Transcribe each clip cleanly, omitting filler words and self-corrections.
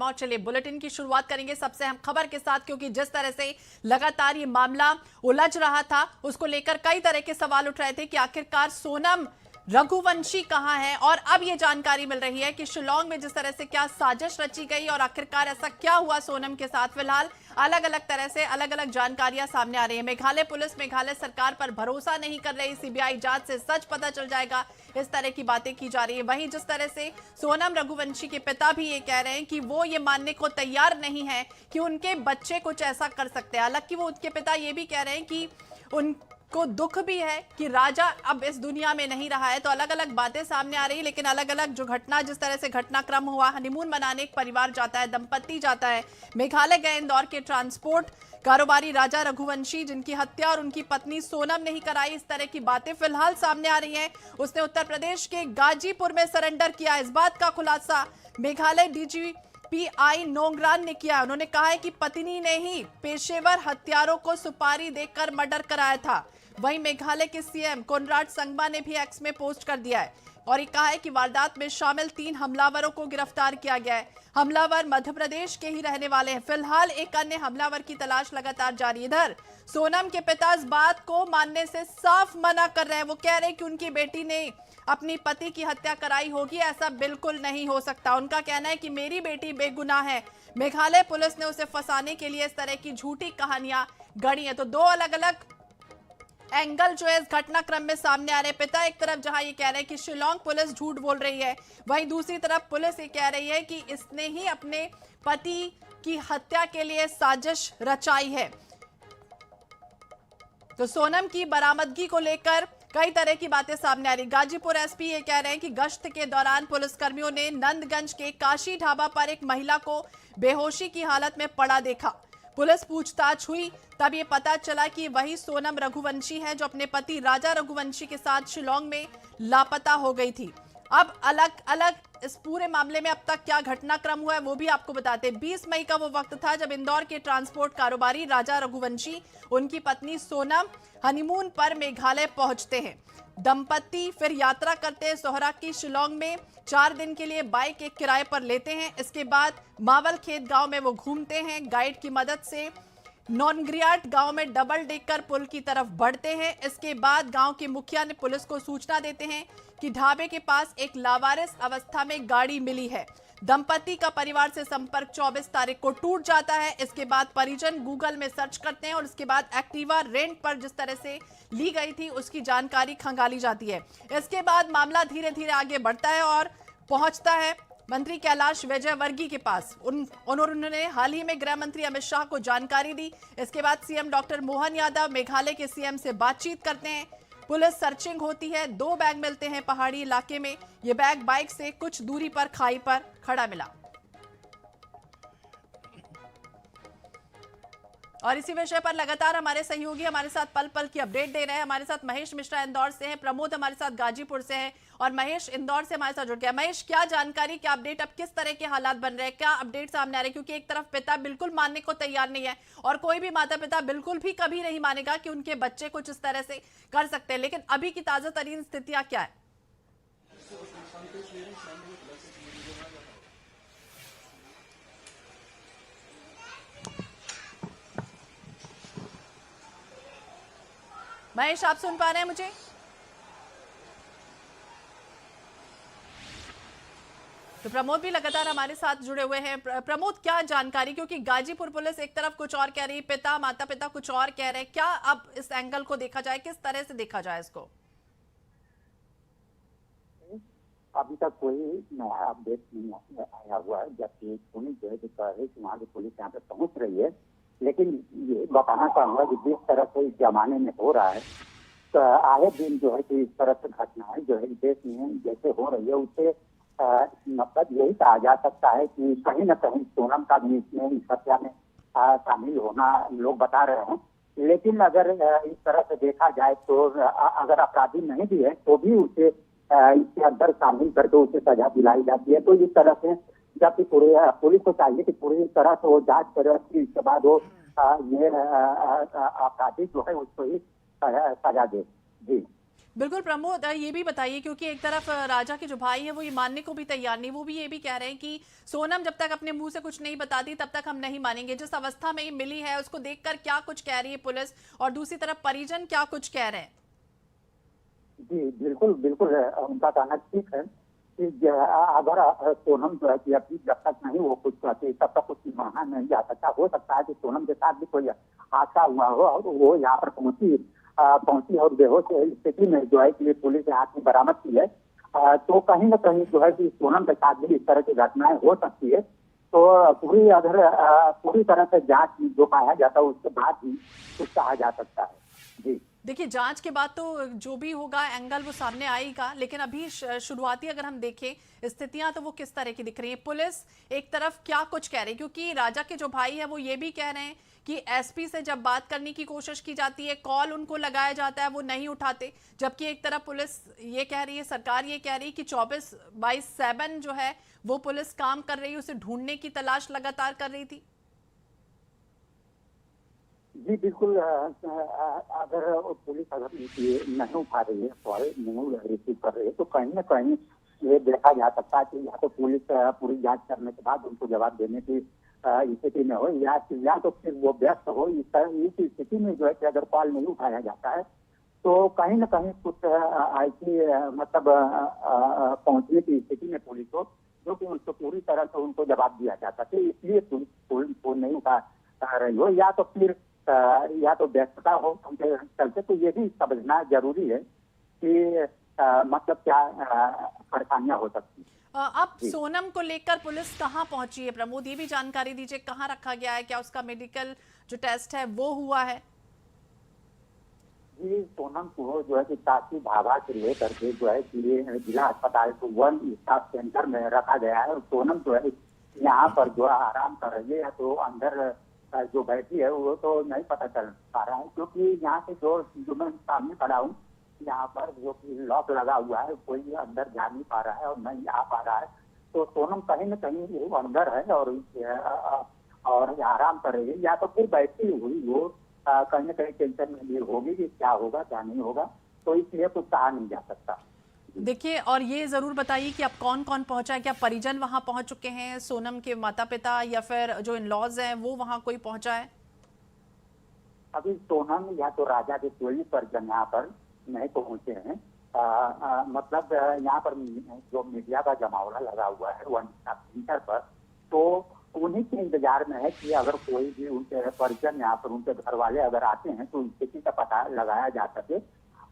और चलिए बुलेटिन की शुरुआत करेंगे सबसे अहम खबर के साथ, क्योंकि जिस तरह से लगातार ये मामला उलझ रहा था उसको लेकर कई तरह के सवाल उठ रहे थे कि आखिरकार सोनम रघुवंशी कहां है। और अब ये जानकारी मिल रही है कि शिलांग में जिस तरह से क्या साजिश रची गई और आखिरकार ऐसा क्या हुआ सोनम के साथ, फिलहाल अलग अलग तरह से अलग अलग जानकारियां सामने आ रही है। मेघालय पुलिस मेघालय सरकार पर भरोसा नहीं कर रही, सीबीआई जांच से सच पता चल जाएगा, इस तरह की बातें की जा रही है। वहीं जिस तरह से सोनम रघुवंशी के पिता भी ये कह रहे हैं कि वो ये मानने को तैयार नहीं है कि उनके बच्चे कुछ ऐसा कर सकते हैं। हालांकि वो उनके पिता ये भी कह रहे हैं कि उनको दुख भी है कि राजा अब इस दुनिया में नहीं रहा है। तो अलग अलग बातें सामने आ रही है, लेकिन अलग अलग जो घटना जिस तरह से घटनाक्रम हुआ, हनीमून मनाने एक परिवार जाता है, दंपत्ति जाता है मेघालय गए। इंदौर के ट्रांसपोर्ट कारोबारी राजा रघुवंशी, जिनकी हत्या और उनकी पत्नी सोनम ने ही कराई, इस तरह की बातें फिलहाल सामने आ रही हैं। उसने उत्तर प्रदेश के गाजीपुर में सरेंडर किया, इस बात का खुलासा मेघालय डीजीपी नोंगरान ने किया। उन्होंने कहा है कि पत्नी ने ही पेशेवर हत्यारों को सुपारी देकर मर्डर कराया था। वहीं मेघालय के सीएम कोनराड संगमा ने भी एक्स में पोस्ट कर दिया है और ये कहा है कि वारदात में शामिल 3 हमलावरों को गिरफ्तार किया गया है। हमलावर मध्य प्रदेश के ही रहने वाले हैं। फिलहाल एक अन्य हमलावर की तलाश लगातार जारी है। इधर सोनम के पिता इस बात को मानने से साफ मना कर रहे हैं। वो कह रहे हैं कि उनकी बेटी ने अपनी पति की हत्या कराई होगी, ऐसा बिल्कुल नहीं हो सकता। उनका कहना है कि मेरी बेटी बेगुनाह है, मेघालय पुलिस ने उसे फंसाने के लिए इस तरह की झूठी कहानियां गढ़ी है। तो दो अलग अलग एंगल जो है इस घटनाक्रम में सामने आ रहे हैं। पिता एक तरफ जहां ये कह रहे हैं कि शिलांग पुलिस झूठ बोल रही है, वहीं दूसरी तरफ पुलिस ये कह रही है कि इसने ही अपने पति की हत्या के लिए साजिश रचाई है। तो सोनम की बरामदगी को लेकर कई तरह की बातें सामने आ रही। गाजीपुर एसपी ये कह रहे हैं कि गश्त के दौरान पुलिसकर्मियों ने नंदगंज के काशी ढाबा पर एक महिला को बेहोशी की हालत में पड़ा देखा। पुलिस पूछताछ हुई तब ये पता चला कि वही सोनम रघुवंशी है जो अपने पति राजा रघुवंशी के साथ शिलांग में लापता हो गई थी। अब अलग अलग इस पूरे मामले में अब तक क्या घटनाक्रम हुआ है वो भी आपको बताते हैं। 20 मई का वो वक्त था जब इंदौर के ट्रांसपोर्ट कारोबारी राजा रघुवंशी, उनकी पत्नी सोनम हनीमून पर मेघालय पहुंचते हैं। दंपत्ति फिर यात्रा करते हैं सोहरा की शिलांग में, 4 दिन के लिए बाइक एक किराए पर लेते हैं। इसके बाद मावल खेत गांव में वो घूमते हैं, गाइड की मदद से नॉनग्रियाट गांव में डबल डेकर पुल की तरफ बढ़ते हैं। इसके बाद गांव के मुखिया ने पुलिस को सूचना देते हैं कि ढाबे के पास एक लावारिस अवस्था में गाड़ी मिली है। दंपत्ति का परिवार से संपर्क 24 तारीख को टूट जाता है। इसके बाद परिजन गूगल में सर्च करते हैं और इसके बाद एक्टिवा रेंट पर जिस तरह से ली गई थी उसकी जानकारी खंगाली जाती है। इसके बाद मामला धीरे धीरे आगे बढ़ता है और पहुंचता है मंत्री कैलाश विजयवर्गीय के पास। उन्होंने हाल ही में गृह मंत्री अमित शाह को जानकारी दी। इसके बाद सीएम डॉक्टर मोहन यादव मेघालय के सीएम से बातचीत करते हैं। पुलिस सर्चिंग होती है, 2 बैग मिलते हैं पहाड़ी इलाके में। ये बैग बाइक से कुछ दूरी पर खाई पर खड़ा मिला। और इसी विषय पर लगातार हमारे सहयोगी हमारे साथ पल पल की अपडेट दे रहे हैं। हमारे साथ महेश मिश्रा इंदौर से हैं, प्रमोद हमारे साथ गाजीपुर से हैं और महेश इंदौर से हमारे साथ जुड़ गया। महेश, क्या जानकारी, क्या अपडेट, अब किस तरह के हालात बन रहे हैं, क्या अपडेट सामने आ रहे हैं? क्योंकि एक तरफ पिता बिल्कुल मानने को तैयार नहीं है और कोई भी माता पिता बिल्कुल भी कभी नहीं मानेगा कि उनके बच्चे कुछ इस तरह से कर सकते हैं, लेकिन अभी की ताजा तरीन स्थितियां क्या है? महेश, आप सुन पा रहे हैं मुझे? तो प्रमोद भी लगातार हमारे साथ जुड़े हुए हैं। प्रमोद, क्या जानकारी, क्योंकि गाजीपुर पुलिस एक तरफ कुछ और कह रही, पिता माता पिता कुछ और कह रहे हैं, क्या अब इस एंगल को देखा जाए, किस तरह से देखा जाए इसको? अभी तक कोई नया अपडेट नहीं आया हुआ है, जबकि पुलिस जो है जो कह रही है कि वहाँ की पुलिस यहाँ पे पहुँच रही है। लेकिन ये बताना चाहूंगा कि जिस तरह से इस जमाने में हो रहा है, तो आए दिन जो है कि इस तरह से घटनाएं जो है देश में जैसे हो रही है, उससे मतलब यही कहा जा सकता है कि कहीं न कहीं सोनम का भी इसमें इस हत्या में शामिल होना लोग बता रहे हैं। लेकिन अगर इस तरह से देखा जाए तो अगर अपराधी नहीं भी है तो भी उसे इसके अंदर शामिल करके उसे सजा दिलाई जाती है। तो इस तरह से जबकि पुलिस को चाहिए कि पूरी तरह से वो जांच करे, इसके बाद वो ये अपराधी जो है उसको ही सजा दे। जी बिल्कुल प्रमोद, ये भी बताइए क्योंकि एक तरफ राजा के जो भाई है वो ये मानने को भी तैयार नहीं, वो भी ये भी कह रहे हैं कि सोनम जब तक अपने मुंह से कुछ नहीं बताती तब तक हम नहीं मानेंगे। जिस अवस्था में ये मिली है उसको देखकर क्या कुछ कह रही है पुलिस, और दूसरी तरफ परिजन क्या कुछ कह रहे हैं। जी बिल्कुल बिल्कुल उनका कहना ठीक है कि अगर सोनम जो है कि अभी जब तक नहीं वो कुछ कहती तब तक कुछ माना नहीं जा सकता। हो सकता है कि सोनम के साथ भी कोई हादसा हुआ हो और वो यहाँ पर पहुंची और बेहोश स्थिति में जो है कि पुलिस ने हाथ में बरामद की है। तो कहीं ना कहीं जो है कि सोनम के साथ भी इस तरह की घटनाएं हो सकती है। तो पूरी तरह से जांच जो पाया जाता है उसके बाद ही कुछ कहा जा सकता है। जी देखिए, जांच के बाद तो जो भी होगा एंगल वो सामने आएगा, लेकिन अभी शुरुआती अगर हम देखें स्थितियां तो वो किस तरह की दिख रही है। पुलिस एक तरफ क्या कुछ कह रही है, क्योंकि राजा के जो भाई है वो ये भी कह रहे हैं कि एसपी से जब बात करने की कोशिश की जाती है, कॉल उनको लगाया जाता है, वो नहीं उठाते। जबकि एक तरफ पुलिस ये कह रही है, सरकार ये कह रही है कि 24/7 जो है वो पुलिस काम कर रही है, उसे ढूंढने की तलाश लगातार कर रही थी। जी बिल्कुल अगर पुलिस ये नहीं उठा रही है, कॉल नहीं रिसीव कर रही है, तो कहीं ना कहीं ये देखा जा सकता है कि या तो पुलिस पूरी जांच करने के बाद उनको जवाब देने की स्थिति में हो, या तो फिर वो व्यस्त हो। इस स्थिति में जो है कि अगर कॉल नहीं उठाया जाता है तो कहीं ना कहीं कुछ ऐसी मतलब पहुंचने की स्थिति में पुलिस हो जो कि उनको पूरी तरह से उनको जवाब दिया जाता है। इसलिए पुलिस को नहीं उठा रही हो, या तो व्यस्तता हो उनके चलते। तो ये भी समझना जरूरी है कि मतलब क्या परेशानियां हो सकती हैं। अब सोनम को लेकर पुलिस कहां पहुंची है प्रमोद, ये भी जानकारी दीजिए। कहां रखा गया है, क्या उसका मेडिकल जो टेस्ट है वो हुआ है? जी सोनम को जो है कि काशी ढाबा से लेकर के जो है कि जिला अस्पताल को वन स्टाफ सेंटर में रखा गया है। और सोनम जो है यहाँ पर जो आराम कर रही है, या तो अंदर जो बैठी है वो तो नहीं पता चल पा रहा है, क्योंकि यहाँ से जो मैं सामने खड़ा हूँ यहाँ पर जो कि लॉक लगा हुआ है, कोई अंदर जा नहीं पा रहा है और नहीं आ पा रहा है। तो सोनम कहीं ना कहीं वो अंदर है और आराम कर रही है, या तो फिर बैठी हुई वो कहीं ना कहीं टेंशन में भी होगी कि क्या होगा क्या नहीं होगा। तो इसलिए कुछ कहा नहीं जा सकता। देखिए, और ये जरूर बताइए कि अब कौन कौन पहुंचा है, क्या परिजन वहां पहुंच चुके हैं, सोनम के माता पिता या फिर जो इन लॉज हैं वो वहां कोई पहुंचा है? अभी सोनम या तो राजा के कोई परिजन यहाँ पर नहीं पहुंचे हैं। मतलब यहाँ पर जो मीडिया का जमावड़ा लगा हुआ है वन स्टाफ सेंटर पर, तो उन्हीं के इंतजार में है कि अगर कोई भी उनके परिजन यहाँ पर उनके घर वाले अगर आते हैं तो स्थिति का पता लगाया जा सके।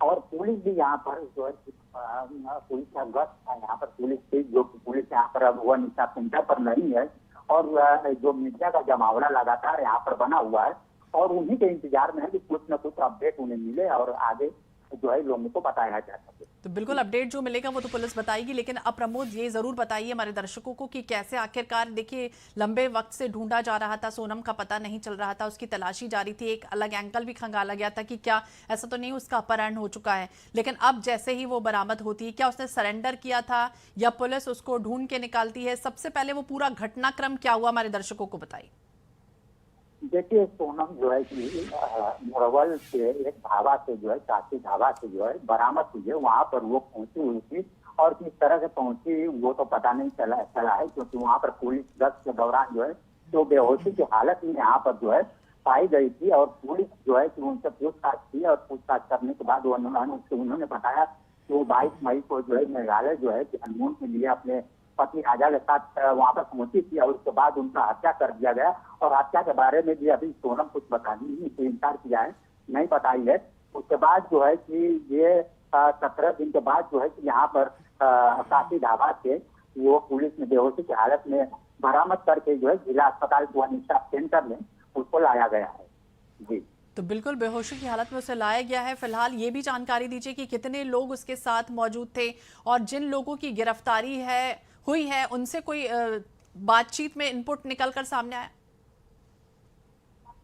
और पुलिस भी यहाँ पर जो है पुलिस का गश्त है यहाँ पर, पुलिस यहाँ पर अब वन स्टाफ सेंटर पर नहीं है। और जो मीडिया का जमावड़ा लगातार यहाँ पर बना हुआ है और उन्हीं के इंतजार में है कि कुछ न कुछ अपडेट उन्हें मिले और आगे जो है लोगों को बताया जा सके। तो बिल्कुल अपडेट जो मिलेगा वो तो पुलिस बताएगी, लेकिन अब प्रमोद ये जरूर बताइए हमारे दर्शकों को कि कैसे आखिरकार, देखिए लंबे वक्त से ढूंढा जा रहा था, सोनम का पता नहीं चल रहा था, उसकी तलाशी जारी थी, एक अलग एंगल भी खंगाला गया था कि क्या ऐसा तो नहीं उसका अपहरण हो चुका है। लेकिन अब जैसे ही वो बरामद होती है, क्या उसने सरेंडर किया था या पुलिस उसको ढूंढ के निकालती है? सबसे पहले वो पूरा घटनाक्रम क्या हुआ हमारे दर्शकों को बताइए। देखिए सोनम जो है कि मोरवल से एक ढाबा से जो है काशी ढाबा से जो है बरामद हुई है, वहाँ पर वो पहुंची हुई थी। और किस तरह से पहुंची वो तो पता नहीं चला है, क्योंकि वहाँ पर पुलिस गश्त के दौरान जो है तो बेहोशी की हालत में यहाँ पर जो है पाई गई थी। और पुलिस जो है कि उनसे पूछताछ की और पूछताछ करने के बाद उन्होंने बताया कि वो 22 मई को जो है मेघालय जो है कि हनीमून के लिए अपने पति राजा के साथ वहां पर पहुंची थी और उसके बाद उनका हत्या कर दिया गया। और हत्या के बारे में भी अभी सोनम कुछ बताने से इंकार किया है, नहीं बताई है। उसके बाद जो है कि ये 17 दिन के बाद जो है कि यहाँ पर काशी ढाबा से वो पुलिस ने बेहोशी की हालत में बरामद करके जो है जिला अस्पताल वन स्टाफ सेंटर में उसको लाया गया है। जी तो बिल्कुल बेहोशी की हालत में उसे लाया गया है। फिलहाल ये भी जानकारी दीजिए कि कितने लोग उसके साथ मौजूद थे और जिन लोगों की गिरफ्तारी हुई है उनसे कोई बातचीत में इनपुट निकल कर सामने आया?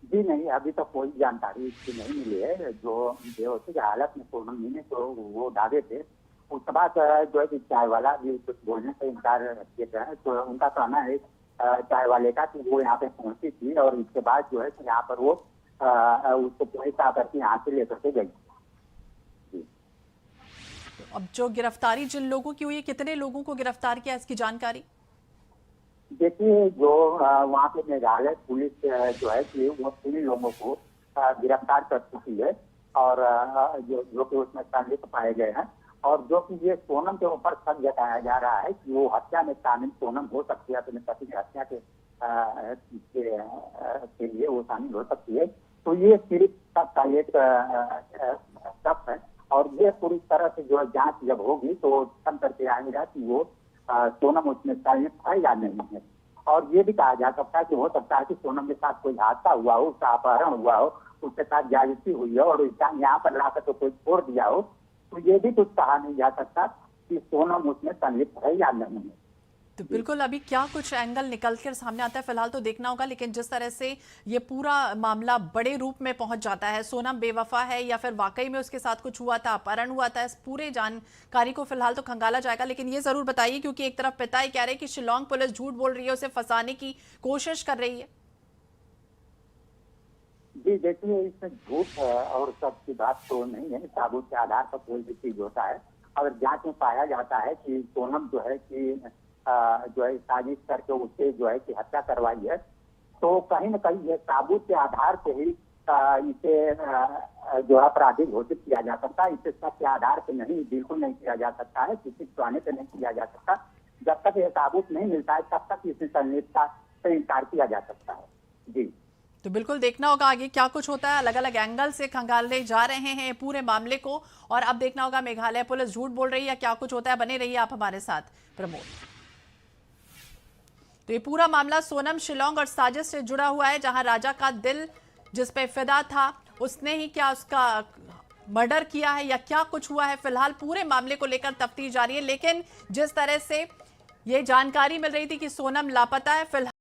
जी नहीं, अभी तक कोई जानकारी इसकी नहीं मिली है। जो बेहोशी की हालत में सोनम ने तो वो दावे थे, उसके बाद जो है कि चाय वाला भी कुछ बोलने से इनकार किए गए। तो उनका कहना है चाय वाले का कि वो यहाँ पे पहुंची थी और इसके बाद जो है कि यहाँ पर वो उसको पुलिस आकर के यहाँ से लेकर के गई। अब जो गिरफ्तारी जिन लोगों की हुई है, कितने लोगों को गिरफ्तार किया, इसकी जानकारी? देखिए, जो वहाँ पे मेघालय पुलिस जो है कि वो 3 लोगों को गिरफ्तार कर चुकी है और जो कि उसमें संलिप्त पाए गए हैं। और जो कि ये सोनम के ऊपर शक जताया जा रहा है कि वो हत्या में शामिल सोनम हो सकती है, अपने पति की हत्या के लिए वो शामिल हो सकती है। तो ये सिर्फ शक का एक शक है और ये पूरी तरह से जो जांच जब होगी तो तब करके आएगा कि वो सोनम उसमें संलिप्त है या नहीं है। और ये भी कहा जा सकता है कि हो सकता है कि सोनम के साथ कोई हादसा हुआ हो, उसका अपहरण हुआ हो, उसके साथ जासूसी हुई हो और यहाँ पर लाकर तो कोई छोड़ दिया हो। तो ये भी कुछ कहा नहीं जा सकता कि सोनम उसमें संलिप्त है या नहीं है। तो बिल्कुल अभी क्या कुछ एंगल निकल कर सामने आता है फिलहाल तो देखना होगा, लेकिन जिस तरह से ये पूरा मामला बड़े रूप में पहुंच जाता है, सोनम बेवफा है या फिर वाकई में उसके साथ कुछ हुआ था, अपहरण हुआ था, इस पूरे जानकारी को फिलहाल तो खंगाला जाएगा। लेकिन ये जरूर बताइए, क्योंकि एक तरफ पिता ही कह रहे हैं कि शिलोंग पुलिस झूठ बोल रही है, उसे फंसाने की कोशिश कर रही है। जी देखिए, इसमें झूठ और सब की बात तो नहीं है। सबूत के आधार पर कोई भी चीज होता है। अगर जांच में पाया जाता है कि सोनम जो है कि जो है साजिश करके उसे जो है कि हत्या करवाई है, तो कहीं न कहीं ये सबूत के आधार से ही इसे जो है अपराधी घोषित किया जा सकता है। इसे शक के आधार पे नहीं, बिल्कुल नहीं किया जा सकता है, किसी पुराने पे नहीं किया जा सकता। जब तक ये सबूत नहीं मिलता है तब तक इसमें संलिप्तता से इनकार किया जा सकता है। जी तो बिल्कुल देखना होगा आगे क्या कुछ होता है। अलग अलग एंगल से खंगाले जा रहे हैं पूरे मामले को, और अब देखना होगा मेघालय पुलिस झूठ बोल रही है, क्या कुछ होता है। बने रहिए आप हमारे साथ प्रमोद। तो ये पूरा मामला सोनम, शिलोंग और साजिश से जुड़ा हुआ है, जहां राजा का दिल जिस पे फिदा था उसने ही क्या उसका मर्डर किया है या क्या कुछ हुआ है। फिलहाल पूरे मामले को लेकर तफ्तीश जारी है, लेकिन जिस तरह से ये जानकारी मिल रही थी कि सोनम लापता है, फिलहाल